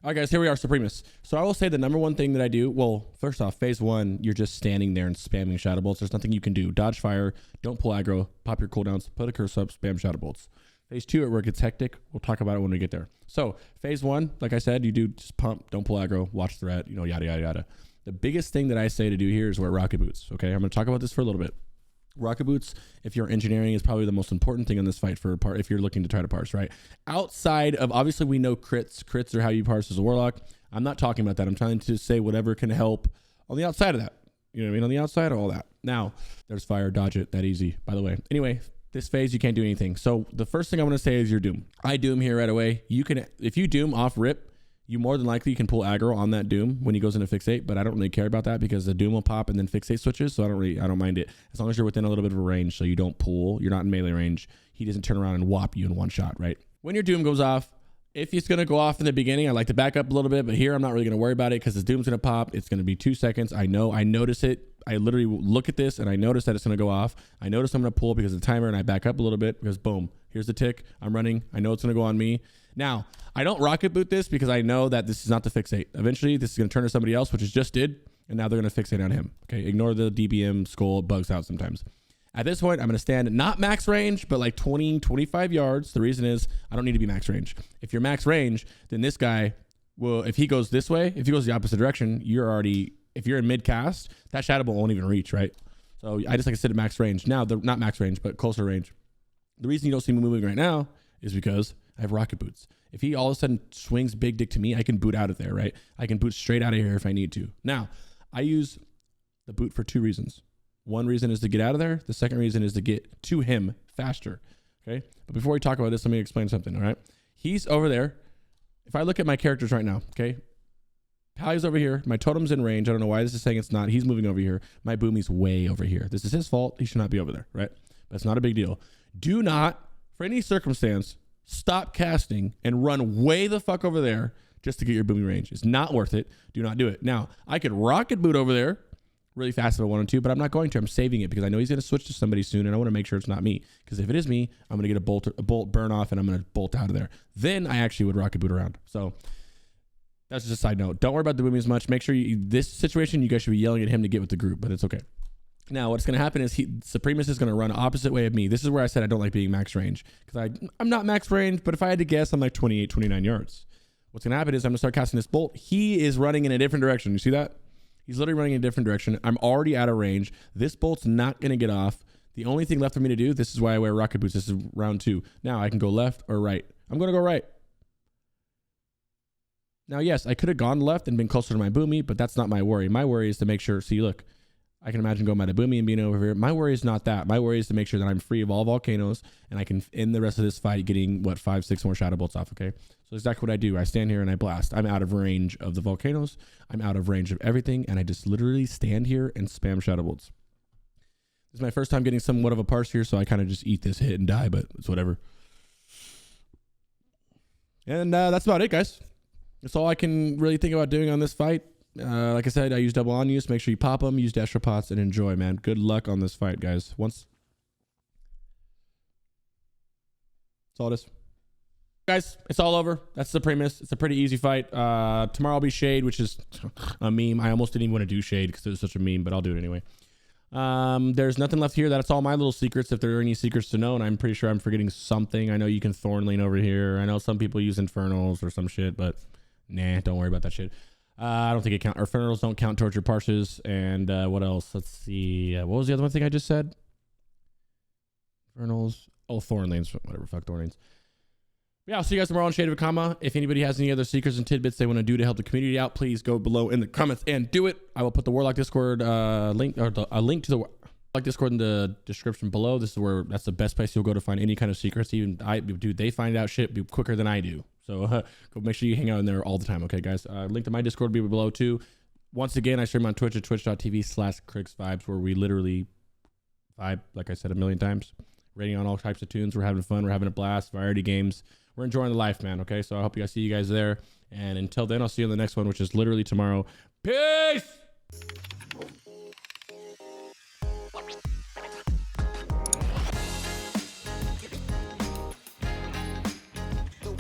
All right, guys, here we are, Supremus. So I will say the number one thing that I do, well, first off, phase one, you're just standing there and spamming shadow bolts. There's nothing you can do. Dodge fire, don't pull aggro, pop your cooldowns, put a curse up, spam shadow bolts. Phase two, where it gets hectic, we'll talk about it when we get there. So phase one, like I said, you do just pump, don't pull aggro, watch threat, you know, yada, yada, yada. The biggest thing that I say to do here is wear rocket boots, okay? I'm going to talk about this for a little bit. Rocket boots, if you're engineering, is probably the most important thing in this fight for if you're looking to try to parse, right? Outside of, obviously we know crits. Crits are how you parse as a warlock. I'm not talking about that. I'm trying to say whatever can help on the outside of that. You know what I mean? On the outside of all that. Now, there's fire, dodge it, that easy, by the way. Anyway, this phase, you can't do anything. So the first thing I want to say is your doom. I doom here right away. You can, if you doom off rip, you more than likely can pull aggro on that doom when he goes into fixate, but I don't really care about that because the doom will pop and then fixate switches. So I don't mind it as long as you're within a little bit of a range. So you don't pull, you're not in melee range. He doesn't turn around and whop you in one shot, right? When your doom goes off, if it's going to go off in the beginning, I like to back up a little bit, but here I'm not really going to worry about it because the doom's going to pop. It's going to be 2 seconds. I know, I notice it. I literally look at this and I notice that it's going to go off. I notice I'm going to pull because of the timer and I back up a little bit because boom, here's the tick. I'm running. I know it's going to go on me. Now, I don't rocket boot this because I know that this is not the fixate. Eventually, this is going to turn to somebody else, which it just did, and now they're going to fixate on him. Okay, ignore the DBM skull. It bugs out sometimes. At this point, I'm going to stand not max range, but like 20, 25 yards. The reason is I don't need to be max range. If you're max range, then this guy will, if he goes this way, if he goes the opposite direction, you're already, if you're in mid cast, that shadow bolt won't even reach, right? So I just like to sit at max range. Now, they're not max range, but closer range. The reason you don't see me moving right now is because I have rocket boots. If he all of a sudden swings big dick to me, I can boot out of there, right? I can boot straight out of here if I need to. Now, I use the boot for 2 reasons. One reason is to get out of there. The second reason is to get to him faster, okay? But before we talk about this, let me explain something, all right? He's over there. If I look at my characters right now, okay? Pally's over here. My totem's in range. I don't know why this is saying it's not. He's moving over here. My boomy's way over here. This is his fault. He should not be over there, right? But it's not a big deal. Do not, for any circumstance, stop casting and run way the fuck over there just to get your booming range. It's not worth it. Do not do it. Now, I could rocket boot over there really fast if I wanted to, but I'm not going to. I'm saving it because I know he's going to switch to somebody soon, and I want to make sure it's not me. Because if it is me, I'm going to get a bolt burn off, and I'm going to bolt out of there. Then I actually would rocket boot around. So that's just a side note. Don't worry about the booming as much. Make sure this situation, you guys should be yelling at him to get with the group, but it's okay. Now, what's going to happen is Supremus is going to run opposite way of me. This is where I said I don't like being max range because I'm not max range, but if I had to guess, I'm like 28, 29 yards. What's going to happen is I'm going to start casting this bolt. He is running in a different direction. You see that? He's literally running in a different direction. I'm already out of range. This bolt's not going to get off. The only thing left for me to do, this is why I wear rocket boots. This is round 2. Now I can go left or right. I'm going to go right. Now, yes, I could have gone left and been closer to my boomy, but that's not my worry. My worry is to make sure, see, look, I can imagine going by the boomy and being over here. My worry is not that. My worry is to make sure that I'm free of all volcanoes and I can end the rest of this fight getting, what, 5, 6 more shadow bolts off, okay? So exactly what I do. I stand here and I blast. I'm out of range of the volcanoes. I'm out of range of everything, and I just literally stand here and spam shadow bolts. This is my first time getting somewhat of a parse here, so I kind of just eat this hit and die, but it's whatever. And that's about it, guys. That's all I can really think about doing on this fight. Like I said, I use double on use. Make sure you pop them, use Destro pots, and enjoy, man. Good luck on this fight, guys. That's all it is. Guys, it's all over. That's the premise. It's a pretty easy fight. Tomorrow will be Shade, which is a meme. I almost didn't even want to do Shade because it was such a meme, but I'll do it anyway. There's nothing left here. That's all my little secrets, if there are any secrets to know, and I'm pretty sure I'm forgetting something. I know you can Thorn Lane over here. I know some people use Infernals or some shit, but nah, don't worry about that shit. I don't think it counts. Infernals don't count towards your parses. And what else? Let's see. What was the other one thing I just said? Infernals. Oh, Thorn Lanes. Whatever. Fuck Thorn Lanes. Yeah, I'll see you guys tomorrow on Shade of Akama. If anybody has any other secrets and tidbits they want to do to help the community out, please go below in the comments and do it. I will put the Warlock Discord link, or a link to the Warlock Discord in the description below. This is where that's the best place you'll go to find any kind of secrets. Even dude, they find out shit quicker than I do. So go make sure you hang out in there all the time, okay, guys? Link to my Discord will be below too. Once again, I stream on Twitch at twitch.tv/CrixVibes, where we literally vibe, like I said a million times, rating on all types of tunes. We're having fun. We're having a blast. Variety games. We're enjoying the life, man, okay? So I hope see you guys there. And until then, I'll see you on the next one, which is literally tomorrow. Peace!